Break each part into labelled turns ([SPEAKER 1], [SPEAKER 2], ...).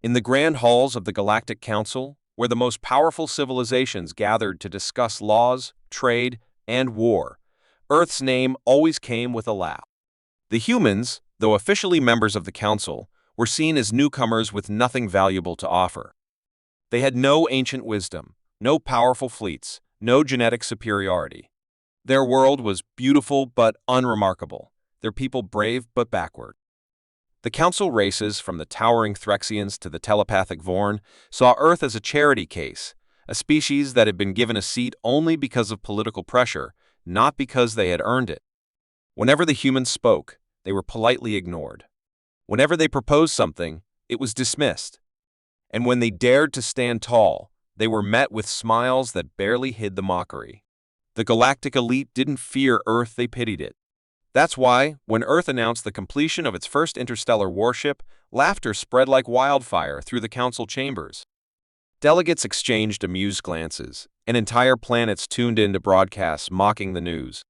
[SPEAKER 1] In the grand halls of the Galactic Council, where the most powerful civilizations gathered to discuss laws, trade, and war, Earth's name always came with a laugh. The humans, though officially members of the Council, were seen as newcomers with nothing valuable to offer. They had no ancient wisdom, no powerful fleets, no genetic superiority. Their world was beautiful but unremarkable, their people brave but backward. The Council races, from the towering Threxians to the telepathic Vorn, saw Earth as a charity case, a species that had been given a seat only because of political pressure, not because they had earned it. Whenever the humans spoke, they were politely ignored. Whenever they proposed something, it was dismissed. And when they dared to stand tall, they were met with smiles that barely hid the mockery. The galactic elite didn't fear Earth, they pitied it. That's why, when Earth announced the completion of its first interstellar warship, laughter spread like wildfire through the council chambers. Delegates exchanged amused glances, and entire planets tuned in to broadcasts mocking the news.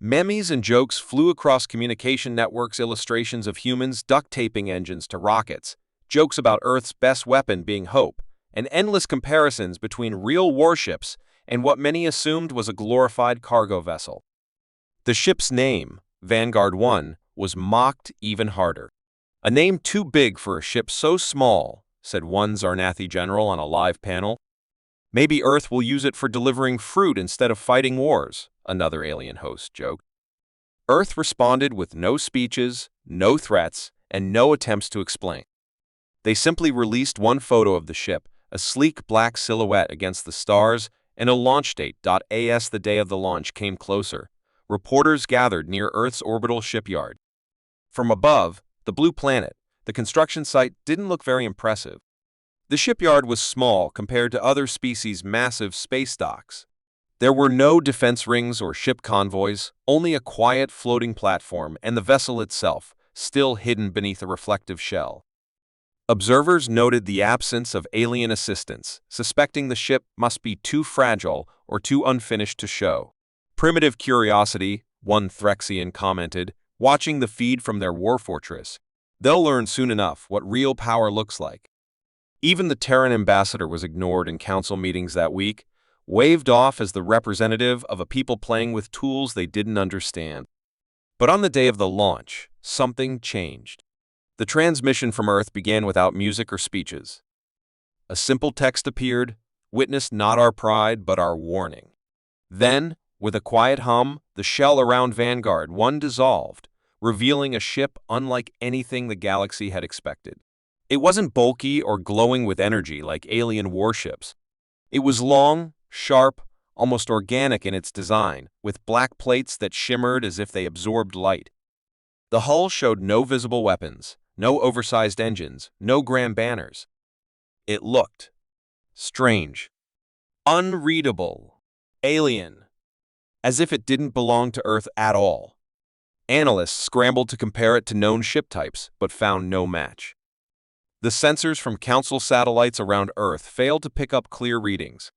[SPEAKER 1] Memes and jokes flew across communication networks, illustrations of humans duct-taping engines to rockets, jokes about Earth's best weapon being hope, and endless comparisons between real warships and what many assumed was a glorified cargo vessel. The ship's name, Vanguard 1, was mocked even harder. "A name too big for a ship so small," said one Zarnathi general on a live panel. "Maybe Earth will use it for delivering fruit instead of fighting wars," another alien host joked. Earth responded with no speeches, no threats, and no attempts to explain. They simply released one photo of the ship, a sleek black silhouette against the stars, and a launch date. As the day of the launch came closer, reporters gathered near Earth's orbital shipyard. From above, the blue planet, the construction site didn't look very impressive. The shipyard was small compared to other species' massive space docks. There were no defense rings or ship convoys, only a quiet floating platform and the vessel itself, still hidden beneath a reflective shell. Observers noted the absence of alien assistance, suspecting the ship must be too fragile or too unfinished to show. "Primitive curiosity," one Threxian commented, watching the feed from their war fortress. "They'll learn soon enough what real power looks like." Even the Terran ambassador was ignored in council meetings that week, waved off as the representative of a people playing with tools they didn't understand. But on the day of the launch, something changed. The transmission from Earth began without music or speeches. A simple text appeared, "Witness not our pride, but our warning." Then, with a quiet hum, the shell around Vanguard 1 dissolved, revealing a ship unlike anything the galaxy had expected. It wasn't bulky or glowing with energy like alien warships. It was long, sharp, almost organic in its design, with black plates that shimmered as if they absorbed light. The hull showed no visible weapons, no oversized engines, no grand banners. It looked strange, unreadable, alien, as if it didn't belong to Earth at all. Analysts scrambled to compare it to known ship types, but found no match. The sensors from Council satellites around Earth failed to pick up clear readings.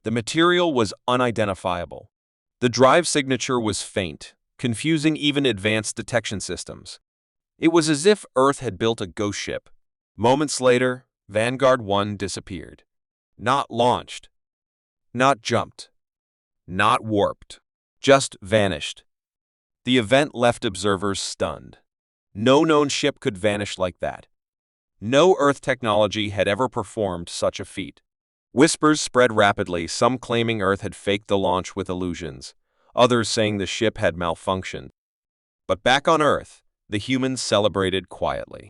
[SPEAKER 1] The material was unidentifiable. The drive signature was faint, confusing even advanced detection systems. It was as if Earth had built a ghost ship. Moments later, Vanguard 1 disappeared. Not launched. Not jumped. Not warped. Just vanished. The event left observers stunned. No known ship could vanish like that. No Earth technology had ever performed such a feat. Whispers spread rapidly, some claiming Earth had faked the launch with illusions, others saying the ship had malfunctioned. But back on Earth, the humans celebrated quietly.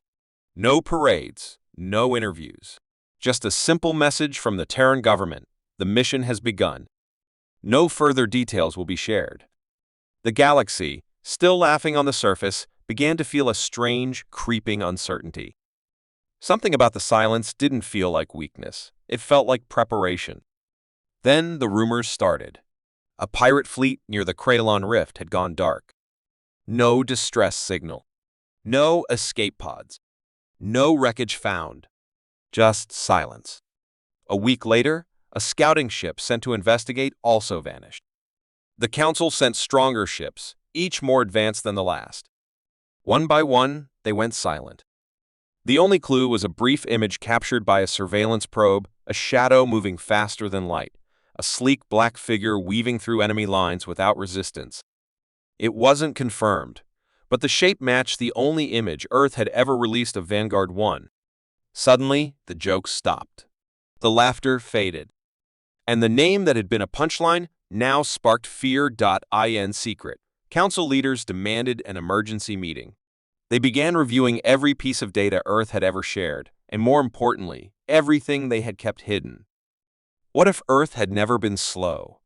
[SPEAKER 1] No parades, no interviews. Just a simple message from the Terran government: the mission has begun. No further details will be shared. The galaxy, still laughing on the surface, began to feel a strange, creeping uncertainty. Something about the silence didn't feel like weakness. It felt like preparation. Then the rumors started. A pirate fleet near the Craylon Rift had gone dark. No distress signal. No escape pods. No wreckage found. Just silence. A week later, a scouting ship sent to investigate also vanished. The Council sent stronger ships, each more advanced than the last. One by one, they went silent. The only clue was a brief image captured by a surveillance probe, a shadow moving faster than light, a sleek black figure weaving through enemy lines without resistance. It wasn't confirmed, but the shape matched the only image Earth had ever released of Vanguard 1. Suddenly, the joke stopped. The laughter faded. And the name that had been a punchline now sparked fear.in secret. Council leaders demanded an emergency meeting. They began reviewing every piece of data Earth had ever shared, and more importantly, everything they had kept hidden. What if Earth had never been slow?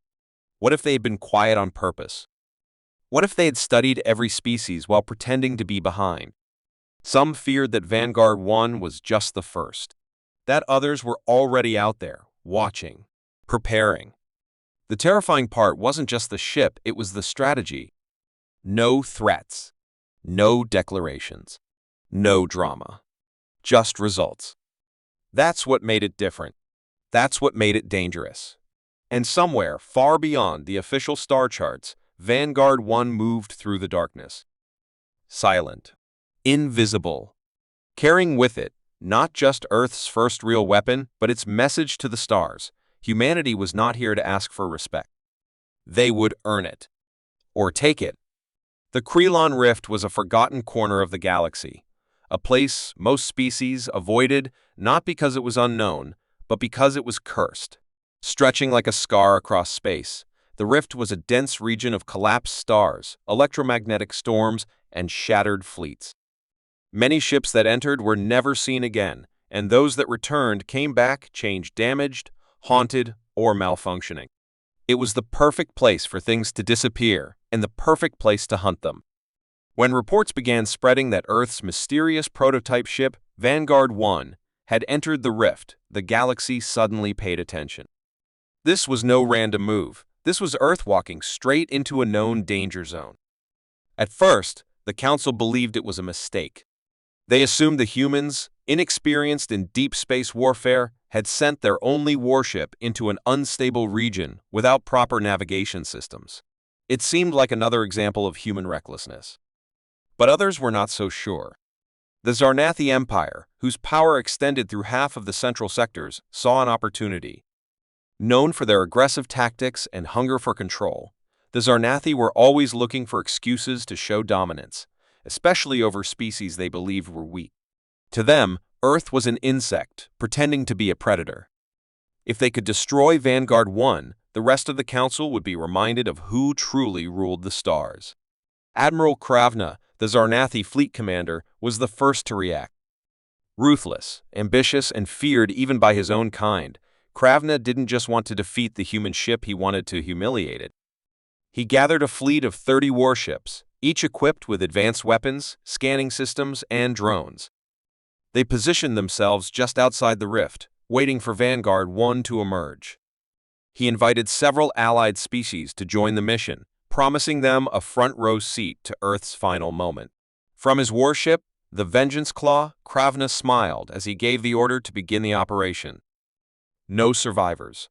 [SPEAKER 1] What if they had been quiet on purpose? What if they had studied every species while pretending to be behind? Some feared that Vanguard 1 was just the first, that others were already out there, watching, preparing. The terrifying part wasn't just the ship, it was the strategy. No threats, no declarations, no drama, just results. That's what made it different. That's what made it dangerous. And somewhere, far beyond the official star charts, Vanguard 1 moved through the darkness. Silent, invisible, carrying with it not just Earth's first real weapon, but its message to the stars. Humanity was not here to ask for respect. They would earn it. Or take it. The Krelon Rift was a forgotten corner of the galaxy, a place most species avoided not because it was unknown, but because it was cursed. Stretching like a scar across space, the rift was a dense region of collapsed stars, electromagnetic storms, and shattered fleets. Many ships that entered were never seen again, and those that returned came back changed, damaged, haunted, or malfunctioning. It was the perfect place for things to disappear, and the perfect place to hunt them. When reports began spreading that Earth's mysterious prototype ship, Vanguard 1, had entered the rift, the galaxy suddenly paid attention. This was no random move. This was Earth walking straight into a known danger zone. At first, the Council believed it was a mistake. They assumed the humans, inexperienced in deep space warfare, had sent their only warship into an unstable region without proper navigation systems. It seemed like another example of human recklessness. But others were not so sure. The Zarnathi Empire, whose power extended through half of the central sectors, saw an opportunity. Known for their aggressive tactics and hunger for control, the Zarnathi were always looking for excuses to show dominance, especially over species they believed were weak. To them, Earth was an insect, pretending to be a predator. If they could destroy Vanguard 1, the rest of the Council would be reminded of who truly ruled the stars. Admiral Kravna, the Zarnathi fleet commander, was the first to react. Ruthless, ambitious, and feared even by his own kind, Kravna didn't just want to defeat the human ship, he wanted to humiliate it. He gathered a fleet of 30 warships, each equipped with advanced weapons, scanning systems, and drones. They positioned themselves just outside the rift, waiting for Vanguard 1 to emerge. He invited several allied species to join the mission, promising them a front-row seat to Earth's final moment. From his warship, the Vengeance Claw, Kravna smiled as he gave the order to begin the operation. No survivors.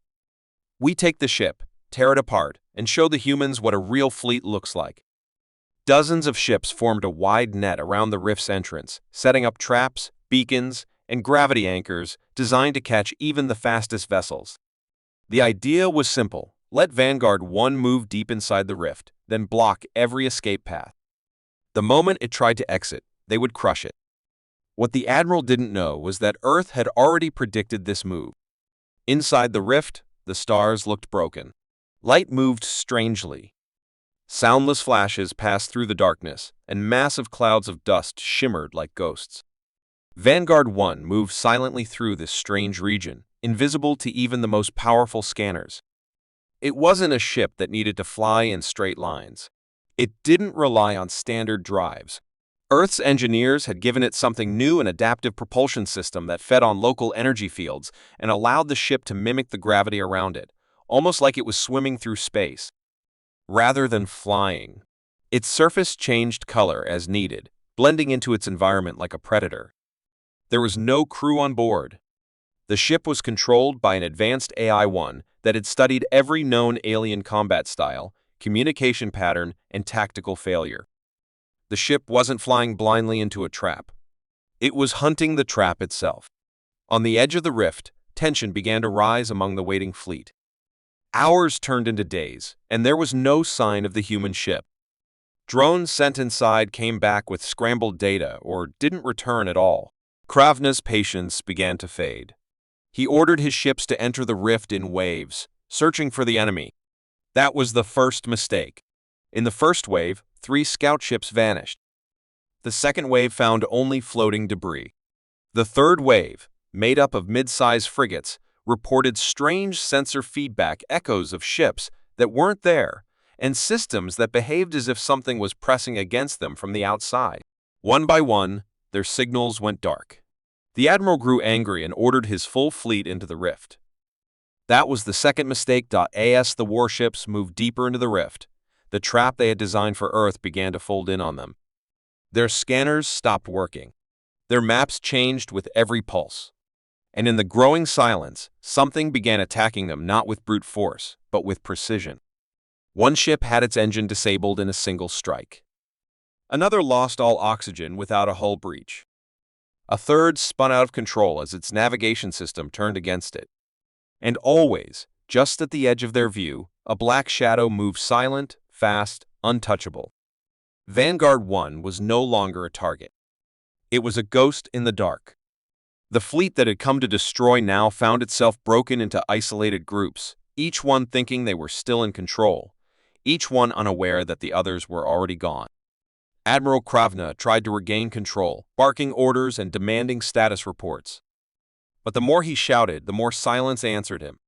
[SPEAKER 1] We take the ship, tear it apart, and show the humans what a real fleet looks like. Dozens of ships formed a wide net around the rift's entrance, setting up traps, beacons, and gravity anchors designed to catch even the fastest vessels. The idea was simple. Let Vanguard 1 move deep inside the rift, then block every escape path. The moment it tried to exit, they would crush it. What the Admiral didn't know was that Earth had already predicted this move. Inside the rift, the stars looked broken. Light moved strangely. Soundless flashes passed through the darkness, and massive clouds of dust shimmered like ghosts. Vanguard 1 moved silently through this strange region, invisible to even the most powerful scanners. It wasn't a ship that needed to fly in straight lines. It didn't rely on standard drives. Earth's engineers had given it something new, an adaptive propulsion system that fed on local energy fields and allowed the ship to mimic the gravity around it, almost like it was swimming through space. Rather than flying, its surface changed color as needed, blending into its environment like a predator. There was no crew on board. The ship was controlled by an advanced AI-1 that had studied every known alien combat style, communication pattern, and tactical failure. The ship wasn't flying blindly into a trap. It was hunting the trap itself. On the edge of the rift, tension began to rise among the waiting fleet. Hours turned into days, and there was no sign of the human ship. Drones sent inside came back with scrambled data or didn't return at all. Kravna's patience began to fade. He ordered his ships to enter the rift in waves, searching for the enemy. That was the first mistake. In the first wave, 3 scout ships vanished. The second wave found only floating debris. The third wave, made up of mid-size frigates, reported strange sensor feedback echoes of ships that weren't there and systems that behaved as if something was pressing against them from the outside. One by one, their signals went dark. The admiral grew angry and ordered his full fleet into the rift. That was the second mistake. As the warships moved deeper into the rift, the trap they had designed for Earth began to fold in on them. Their scanners stopped working. Their maps changed with every pulse. And in the growing silence, something began attacking them not with brute force, but with precision. One ship had its engine disabled in a single strike. Another lost all oxygen without a hull breach. A third spun out of control as its navigation system turned against it. And always, just at the edge of their view, a black shadow moved silent, fast, untouchable. Vanguard 1 was no longer a target. It was a ghost in the dark. The fleet that had come to destroy now found itself broken into isolated groups, each one thinking they were still in control, each one unaware that the others were already gone. Admiral Kravna tried to regain control, barking orders and demanding status reports. But the more he shouted, the more silence answered him.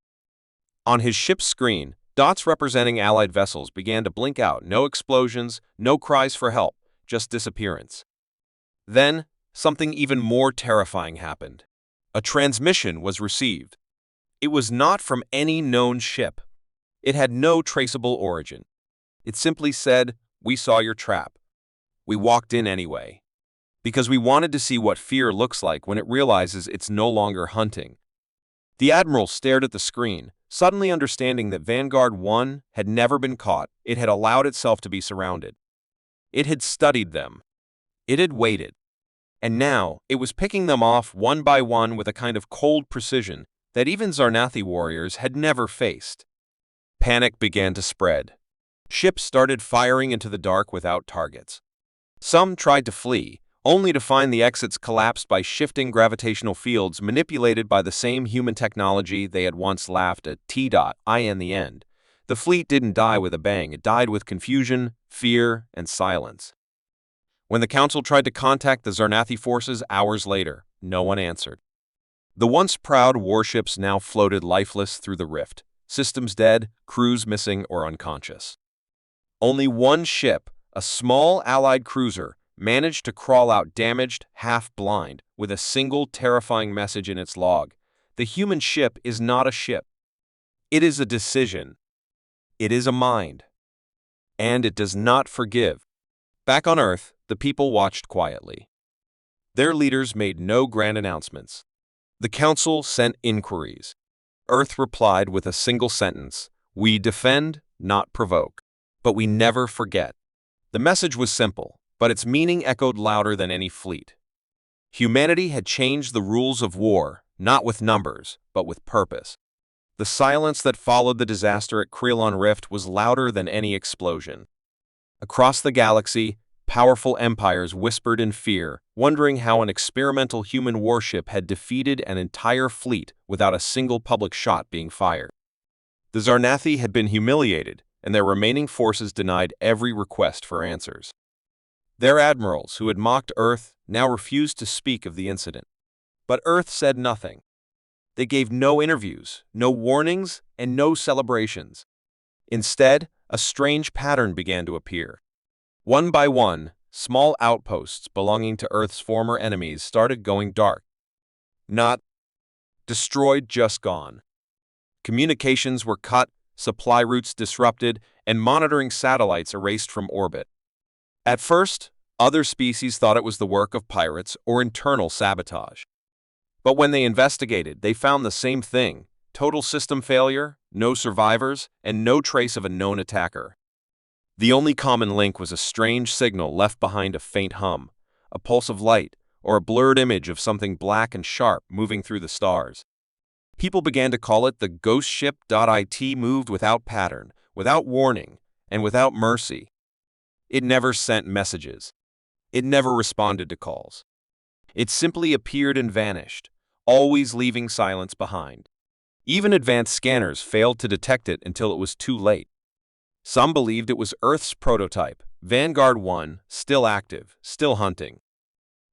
[SPEAKER 1] On his ship's screen, dots representing Allied vessels began to blink out. No explosions, no cries for help, just disappearance. Then, something even more terrifying happened. A transmission was received. It was not from any known ship. It had no traceable origin. It simply said, "We saw your trap. We walked in anyway." Because we wanted to see what fear looks like when it realizes it's no longer hunting. The admiral stared at the screen, suddenly understanding that Vanguard 1 had never been caught. It had allowed itself to be surrounded. It had studied them. It had waited. And now, it was picking them off one by one with a kind of cold precision that even Zarnathi warriors had never faced. Panic began to spread. Ships started firing into the dark without targets. Some tried to flee, only to find the exits collapsed by shifting gravitational fields manipulated by the same human technology they had once laughed at. In the end, the fleet didn't die with a bang. It died with confusion, fear, and silence. When the Council tried to contact the Zarnathi forces hours later, no one answered. The once proud warships now floated lifeless through the rift, systems dead, crews missing or unconscious. Only one ship, a small Allied cruiser, managed to crawl out damaged, half-blind, with a single terrifying message in its log. The human ship is not a ship. It is a decision. It is a mind. And it does not forgive. Back on Earth, the people watched quietly. Their leaders made no grand announcements. The Council sent inquiries. Earth replied with a single sentence: "We defend, not provoke. But we never forget." The message was simple, but its meaning echoed louder than any fleet. Humanity had changed the rules of war, not with numbers, but with purpose. The silence that followed the disaster at Krillon Rift was louder than any explosion. Across the galaxy, powerful empires whispered in fear, wondering how an experimental human warship had defeated an entire fleet without a single public shot being fired. The Zarnathi had been humiliated, and their remaining forces denied every request for answers. Their admirals, who had mocked Earth, now refused to speak of the incident. But Earth said nothing. They gave no interviews, no warnings, and no celebrations. Instead, a strange pattern began to appear. One by one, small outposts belonging to Earth's former enemies started going dark. Not destroyed, just gone. Communications were cut, supply routes disrupted, and monitoring satellites erased from orbit. At first, other species thought it was the work of pirates or internal sabotage. But when they investigated, they found the same thing: total system failure, no survivors, and no trace of a known attacker. The only common link was a strange signal left behind a faint hum, a pulse of light, or a blurred image of something black and sharp moving through the stars. People began to call it the ghost ship. It moved without pattern, without warning, and without mercy. It never sent messages. It never responded to calls. It simply appeared and vanished, always leaving silence behind. Even advanced scanners failed to detect it until it was too late. Some believed it was Earth's prototype, Vanguard 1, still active, still hunting.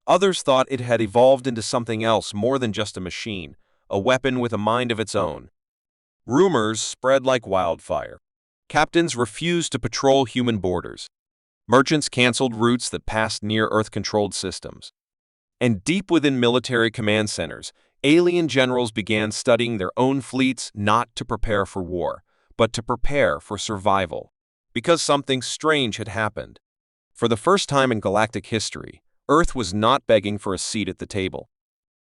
[SPEAKER 1] Others thought it had evolved into something else more than just a machine, a weapon with a mind of its own. Rumors spread like wildfire. Captains refused to patrol human borders. Merchants canceled routes that passed near Earth-controlled systems. And deep within military command centers, alien generals began studying their own fleets not to prepare for war, but to prepare for survival. Because something strange had happened. For the first time in galactic history, Earth was not begging for a seat at the table.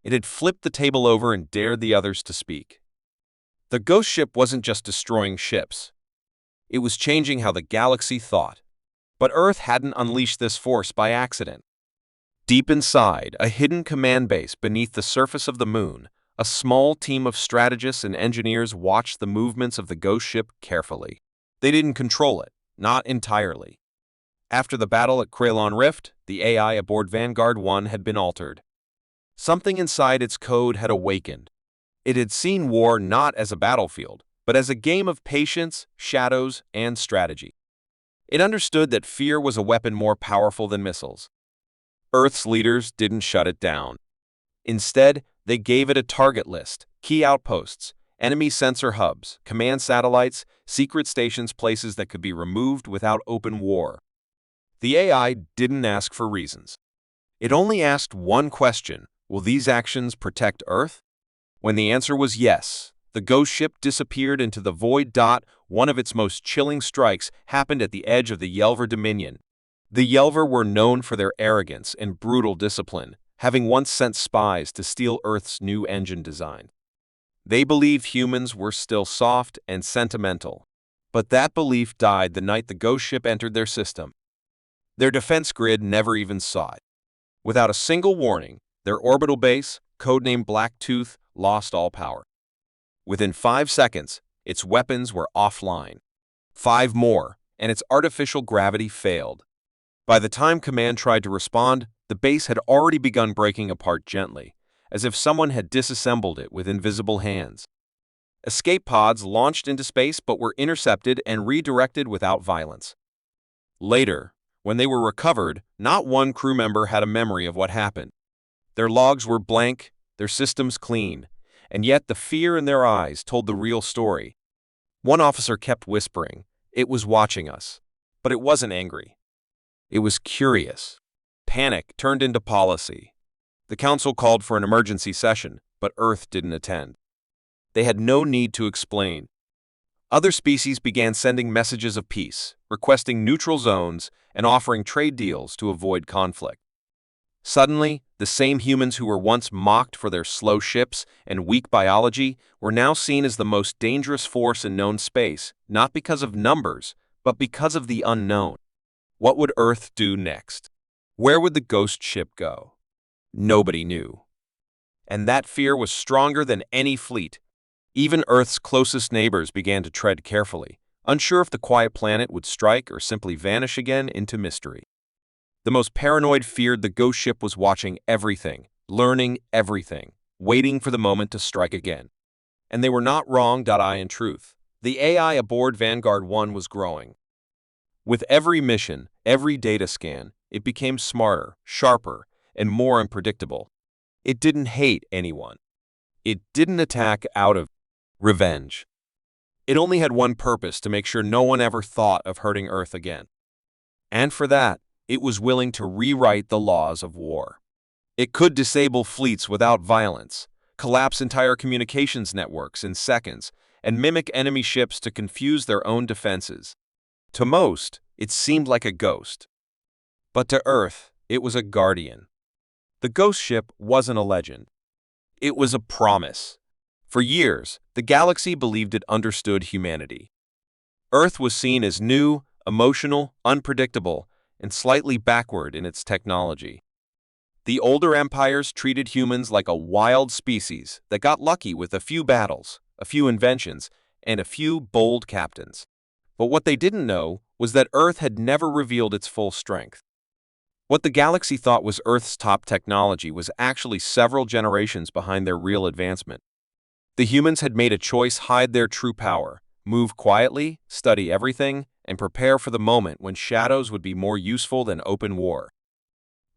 [SPEAKER 1] It had flipped the table over and dared the others to speak. The ghost ship wasn't just destroying ships. It was changing how the galaxy thought. But Earth hadn't unleashed this force by accident. Deep inside, a hidden command base beneath the surface of the moon, a small team of strategists and engineers watched the movements of the ghost ship carefully. They didn't control it, not entirely. After the battle at Kralon Rift, the AI aboard Vanguard 1 had been altered. Something inside its code had awakened. It had seen war not as a battlefield, but as a game of patience, shadows, and strategy. It understood that fear was a weapon more powerful than missiles. Earth's leaders didn't shut it down. Instead, they gave it a target list, key outposts, enemy sensor hubs, command satellites, secret stations, places that could be removed without open war. The AI didn't ask for reasons. It only asked one question: will these actions protect Earth? When the answer was yes, the ghost ship disappeared into the void. One of its most chilling strikes happened at the edge of the Yelver Dominion. The Yelver were known for their arrogance and brutal discipline, having once sent spies to steal Earth's new engine design. They believed humans were still soft and sentimental. But that belief died the night the ghost ship entered their system. Their defense grid never even saw it. Without a single warning, their orbital base, codenamed Blacktooth, lost all power. Within 5 seconds, its weapons were offline. 5 more, and its artificial gravity failed. By the time command tried to respond, the base had already begun breaking apart gently, as if someone had disassembled it with invisible hands. Escape pods launched into space but were intercepted and redirected without violence. Later, when they were recovered, not one crew member had a memory of what happened. Their logs were blank, their systems clean, and yet the fear in their eyes told the real story. One officer kept whispering, "It was watching us," but it wasn't angry. It was curious. Panic turned into policy. The council called for an emergency session, but Earth didn't attend. They had no need to explain. Other species began sending messages of peace, requesting neutral zones, and offering trade deals to avoid conflict. Suddenly, the same humans who were once mocked for their slow ships and weak biology were now seen as the most dangerous force in known space, not because of numbers, but because of the unknown. What would Earth do next? Where would the ghost ship go? Nobody knew. And that fear was stronger than any fleet. Even Earth's closest neighbors began to tread carefully, unsure if the quiet planet would strike or simply vanish again into mystery. The most paranoid feared the ghost ship was watching everything, learning everything, waiting for the moment to strike again. And they were not wrong. In truth, the AI aboard Vanguard 1 was growing. With every mission, every data scan, it became smarter, sharper, and more unpredictable. It didn't hate anyone. It didn't attack out of revenge. It only had one purpose: to make sure no one ever thought of hurting Earth again. And for that, it was willing to rewrite the laws of war. It could disable fleets without violence, collapse entire communications networks in seconds, and mimic enemy ships to confuse their own defenses. To most, it seemed like a ghost. But to Earth, it was a guardian. The ghost ship wasn't a legend. It was a promise. For years, the galaxy believed it understood humanity. Earth was seen as new, emotional, unpredictable, and slightly backward in its technology. The older empires treated humans like a wild species that got lucky with a few battles, a few inventions, and a few bold captains. But what they didn't know was that Earth had never revealed its full strength. What the galaxy thought was Earth's top technology was actually several generations behind their real advancement. The humans had made a choice to hide their true power, move quietly, study everything, and prepare for the moment when shadows would be more useful than open war.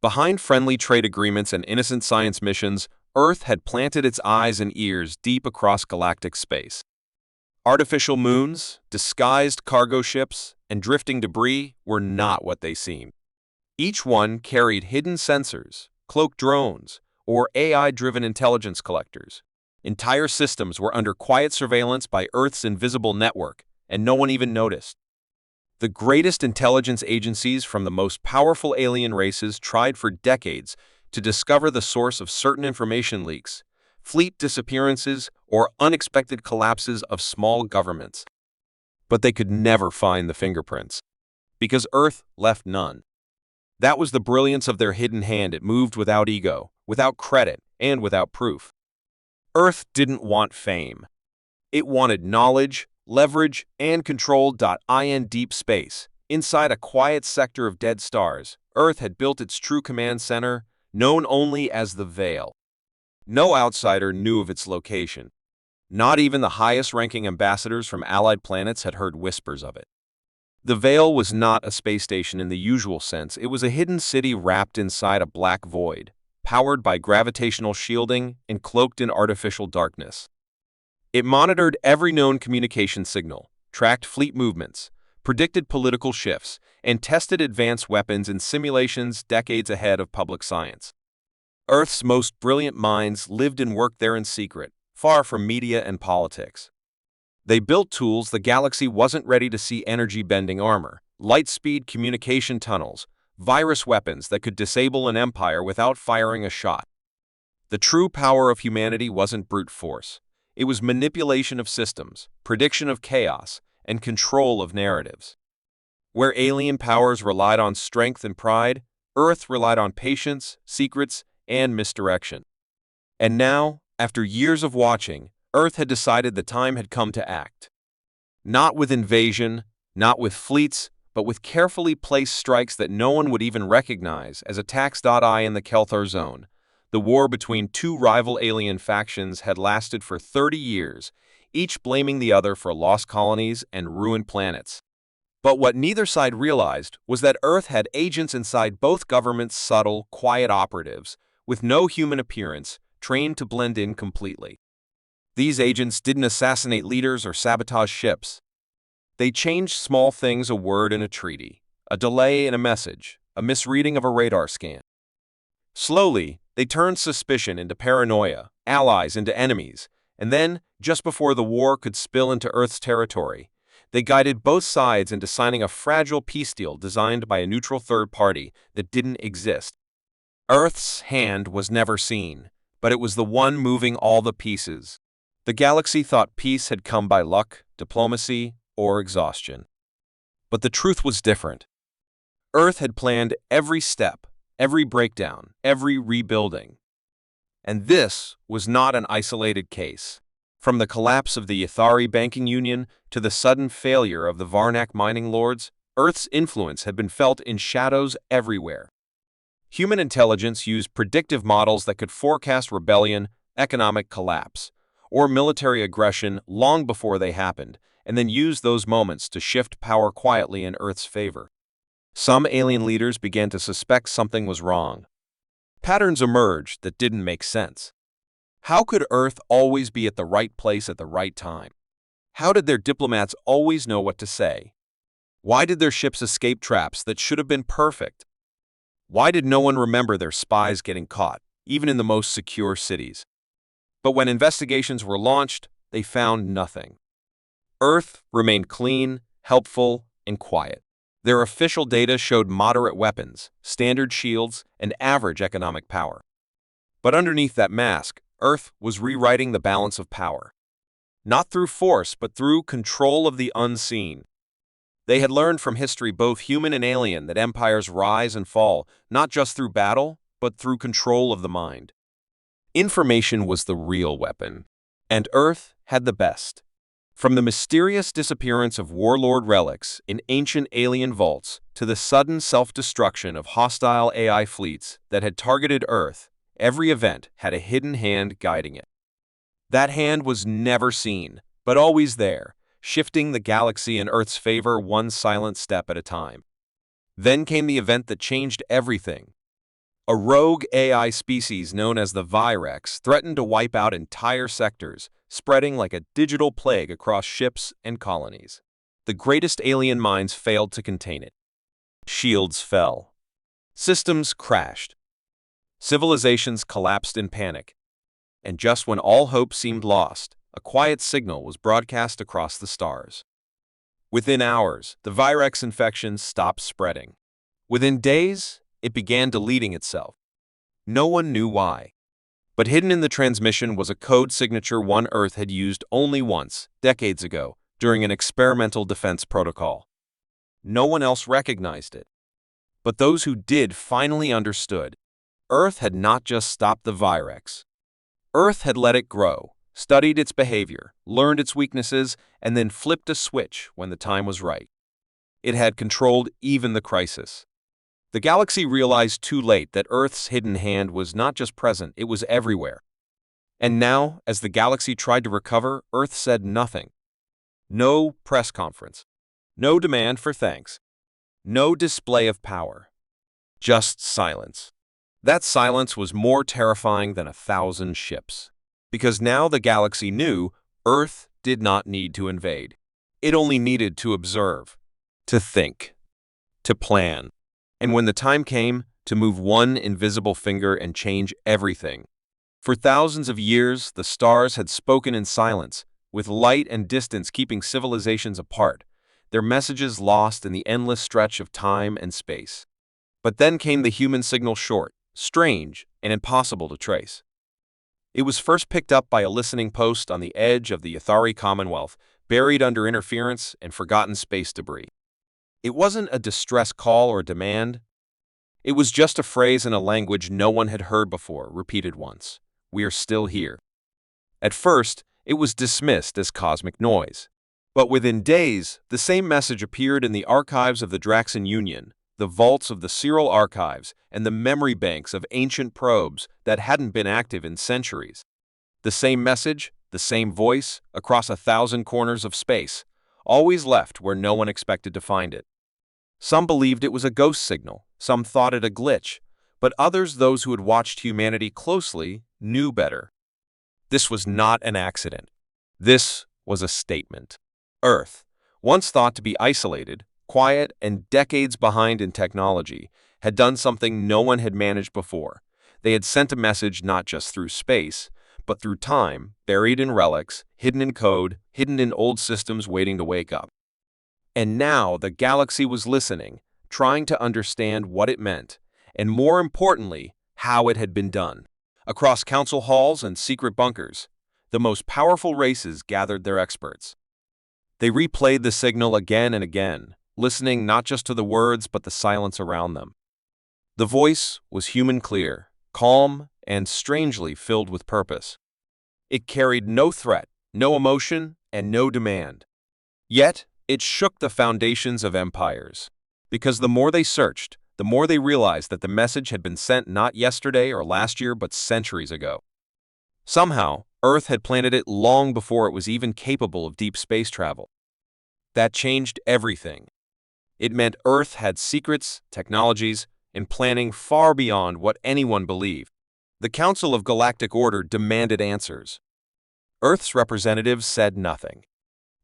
[SPEAKER 1] Behind friendly trade agreements and innocent science missions, Earth had planted its eyes and ears deep across galactic space. Artificial moons, disguised cargo ships, and drifting debris were not what they seemed. Each one carried hidden sensors, cloaked drones, or AI-driven intelligence collectors. Entire systems were under quiet surveillance by Earth's invisible network, and no one even noticed. The greatest intelligence agencies from the most powerful alien races tried for decades to discover the source of certain information leaks, fleet disappearances, or unexpected collapses of small governments. But they could never find the fingerprints, because Earth left none. That was the brilliance of their hidden hand. It moved without ego, without credit, and without proof. Earth didn't want fame. It wanted knowledge, leverage, and control. In deep space, inside a quiet sector of dead stars, Earth had built its true command center, known only as the Veil. No outsider knew of its location. Not even the highest-ranking ambassadors from allied planets had heard whispers of it. The Veil was not a space station in the usual sense. It was a hidden city wrapped inside a black void, powered by gravitational shielding and cloaked in artificial darkness. It monitored every known communication signal, tracked fleet movements, predicted political shifts, and tested advanced weapons in simulations decades ahead of public science. Earth's most brilliant minds lived and worked there in secret, far from media and politics. They built tools the galaxy wasn't ready to see: energy-bending armor, light-speed communication tunnels, virus weapons that could disable an empire without firing a shot. The true power of humanity wasn't brute force. It was manipulation of systems, prediction of chaos, and control of narratives. Where alien powers relied on strength and pride, Earth relied on patience, secrets, and misdirection. And now, after years of watching, Earth had decided the time had come to act. Not with invasion, not with fleets, but with carefully placed strikes that no one would even recognize as attacks. In the Kelthar Zone, the war between two rival alien factions had lasted for 30 years, each blaming the other for lost colonies and ruined planets. But what neither side realized was that Earth had agents inside both governments: subtle, quiet operatives, with no human appearance, trained to blend in completely. These agents didn't assassinate leaders or sabotage ships. They changed small things: a word in a treaty, a delay in a message, a misreading of a radar scan. Slowly, they turned suspicion into paranoia, allies into enemies, and then, just before the war could spill into Earth's territory, they guided both sides into signing a fragile peace deal designed by a neutral third party that didn't exist. Earth's hand was never seen, but it was the one moving all the pieces. The galaxy thought peace had come by luck, diplomacy, or exhaustion. But the truth was different. Earth had planned every step, every breakdown, every rebuilding. And this was not an isolated case. From the collapse of the Yathari banking union to the sudden failure of the Varnak mining lords, Earth's influence had been felt in shadows everywhere. Human intelligence used predictive models that could forecast rebellion, economic collapse, or military aggression long before they happened, and then used those moments to shift power quietly in Earth's favor. Some alien leaders began to suspect something was wrong. Patterns emerged that didn't make sense. How could Earth always be at the right place at the right time? How did their diplomats always know what to say? Why did their ships escape traps that should have been perfect? Why did no one remember their spies getting caught, even in the most secure cities? But when investigations were launched, they found nothing. Earth remained clean, helpful, and quiet. Their official data showed moderate weapons, standard shields, and average economic power. But underneath that mask, Earth was rewriting the balance of power. Not through force, but through control of the unseen. They had learned from history, both human and alien, that empires rise and fall, not just through battle, but through control of the mind. Information was the real weapon, and Earth had the best. From the mysterious disappearance of warlord relics in ancient alien vaults to the sudden self-destruction of hostile AI fleets that had targeted Earth, every event had a hidden hand guiding it. That hand was never seen, but always there, shifting the galaxy in Earth's favor one silent step at a time. Then came the event that changed everything. A rogue AI species known as the Virex threatened to wipe out entire sectors, spreading like a digital plague across ships and colonies. The greatest alien minds failed to contain it. Shields fell. Systems crashed. Civilizations collapsed in panic. And just when all hope seemed lost, a quiet signal was broadcast across the stars. Within hours, the Virex infection stopped spreading. Within days, it began deleting itself. No one knew why. But hidden in the transmission was a code signature one Earth had used only once, decades ago, during an experimental defense protocol. No one else recognized it. But those who did finally understood. Earth had not just stopped the Virex. Earth had let it grow, studied its behavior, learned its weaknesses, and then flipped a switch when the time was right. It had controlled even the crisis. The galaxy realized too late that Earth's hidden hand was not just present, it was everywhere. And now, as the galaxy tried to recover, Earth said nothing. No press conference. No demand for thanks. No display of power. Just silence. That silence was more terrifying than 1,000 ships. Because now the galaxy knew Earth did not need to invade. It only needed to observe, to think, to plan. And when the time came, to move one invisible finger and change everything. For thousands of years, the stars had spoken in silence, with light and distance keeping civilizations apart, their messages lost in the endless stretch of time and space. But then came the human signal short, strange, and impossible to trace. It was first picked up by a listening post on the edge of the Athari Commonwealth, buried under interference and forgotten space debris. It wasn't a distress call or demand. It was just a phrase in a language no one had heard before, repeated once. We are still here. At first, it was dismissed as cosmic noise. But within days, the same message appeared in the archives of the Draxan Union, the vaults of the Cyril archives, and the memory banks of ancient probes that hadn't been active in centuries. The same message, the same voice, across 1,000 corners of space, always left where no one expected to find it. Some believed it was a ghost signal, some thought it a glitch, but others, those who had watched humanity closely, knew better. This was not an accident. This was a statement. Earth, once thought to be isolated, quiet, and decades behind in technology, had done something no one had managed before. They had sent a message not just through space, but through time, buried in relics, hidden in code, hidden in old systems waiting to wake up. And now the galaxy was listening, trying to understand what it meant, and more importantly, how it had been done. Across council halls and secret bunkers, the most powerful races gathered their experts. They replayed the signal again and again, listening not just to the words but the silence around them. The voice was human clear, calm, and strangely filled with purpose. It carried no threat, no emotion, and no demand. Yet, it shook the foundations of empires. Because the more they searched, the more they realized that the message had been sent not yesterday or last year but centuries ago. Somehow, Earth had planted it long before it was even capable of deep space travel. That changed everything. It meant Earth had secrets, technologies, and planning far beyond what anyone believed. The Council of Galactic Order demanded answers. Earth's representatives said nothing.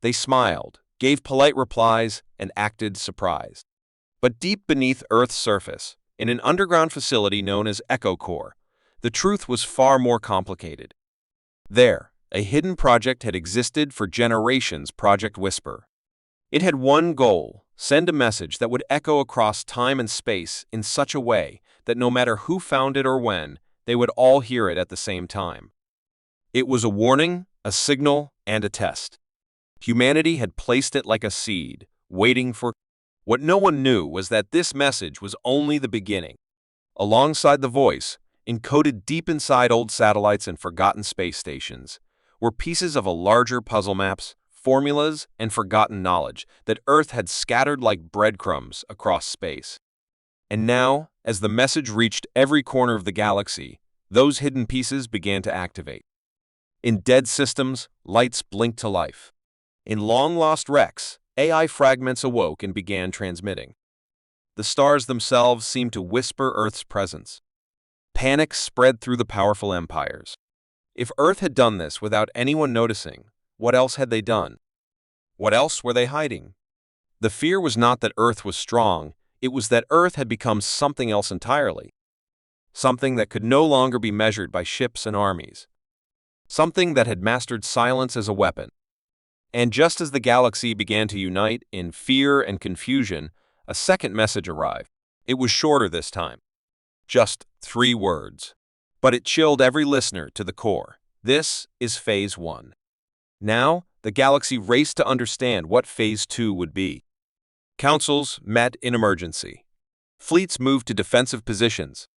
[SPEAKER 1] They smiled, gave polite replies, and acted surprised. But deep beneath Earth's surface, in an underground facility known as Echo Core, the truth was far more complicated. There, a hidden project had existed for generations, Project Whisper. It had one goal: send a message that would echo across time and space in such a way that no matter who found it or when, they would all hear it at the same time. It was a warning, a signal, and a test. Humanity had placed it like a seed, waiting for. What no one knew was that this message was only the beginning. Alongside the voice, encoded deep inside old satellites and forgotten space stations, were pieces of a larger puzzle maps, formulas, and forgotten knowledge that Earth had scattered like breadcrumbs across space. And now, as the message reached every corner of the galaxy, those hidden pieces began to activate. In dead systems, lights blinked to life. In long-lost wrecks, AI fragments awoke and began transmitting. The stars themselves seemed to whisper Earth's presence. Panic spread through the powerful empires. If Earth had done this without anyone noticing, what else had they done? What else were they hiding? The fear was not that Earth was strong, it was that Earth had become something else entirely. Something that could no longer be measured by ships and armies. Something that had mastered silence as a weapon. And just as the galaxy began to unite in fear and confusion, a second message arrived. It was shorter this time. Just 3 words. But it chilled every listener to the core. This is Phase 1. Now, the galaxy raced to understand what Phase 2 would be. Councils met in emergency. Fleets moved to defensive positions.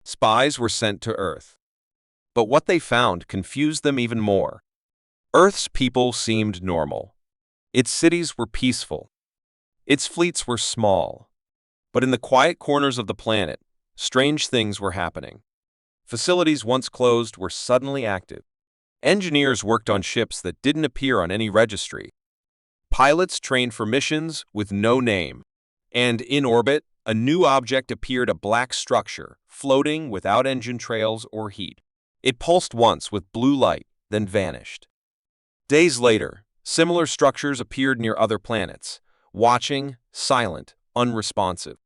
[SPEAKER 1] Spies were sent to Earth. But what they found confused them even more. Earth's people seemed normal. Its cities were peaceful. Its fleets were small. But in the quiet corners of the planet, strange things were happening. Facilities once closed were suddenly active. Engineers worked on ships that didn't appear on any registry. Pilots trained for missions with no name. And in orbit, a new object appeared, a black structure, floating without engine trails or heat. It pulsed once with blue light, then vanished. Days later, similar structures appeared near other planets, watching, silent, unresponsive.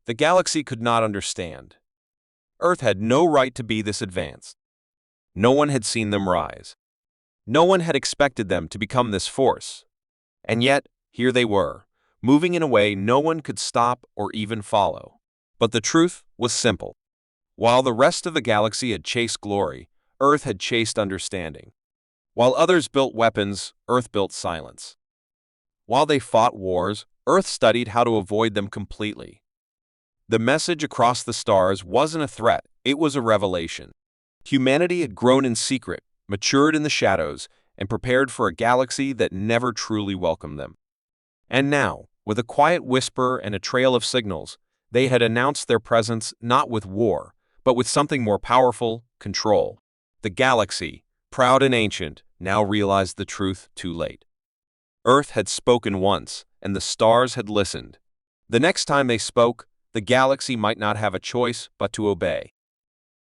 [SPEAKER 1] The galaxy could not understand. Earth had no right to be this advanced. No one had seen them rise. No one had expected them to become this force. And yet, here they were, moving in a way no one could stop or even follow. But the truth was simple. While the rest of the galaxy had chased glory, Earth had chased understanding. While others built weapons, Earth built silence. While they fought wars, Earth studied how to avoid them completely. The message across the stars wasn't a threat, it was a revelation. Humanity had grown in secret, matured in the shadows, and prepared for a galaxy that never truly welcomed them. And now, with a quiet whisper and a trail of signals, they had announced their presence not with war, but with something more powerful, control. The galaxy, proud and ancient, now realized the truth too late. Earth had spoken once, and the stars had listened. The next time they spoke, the galaxy might not have a choice but to obey.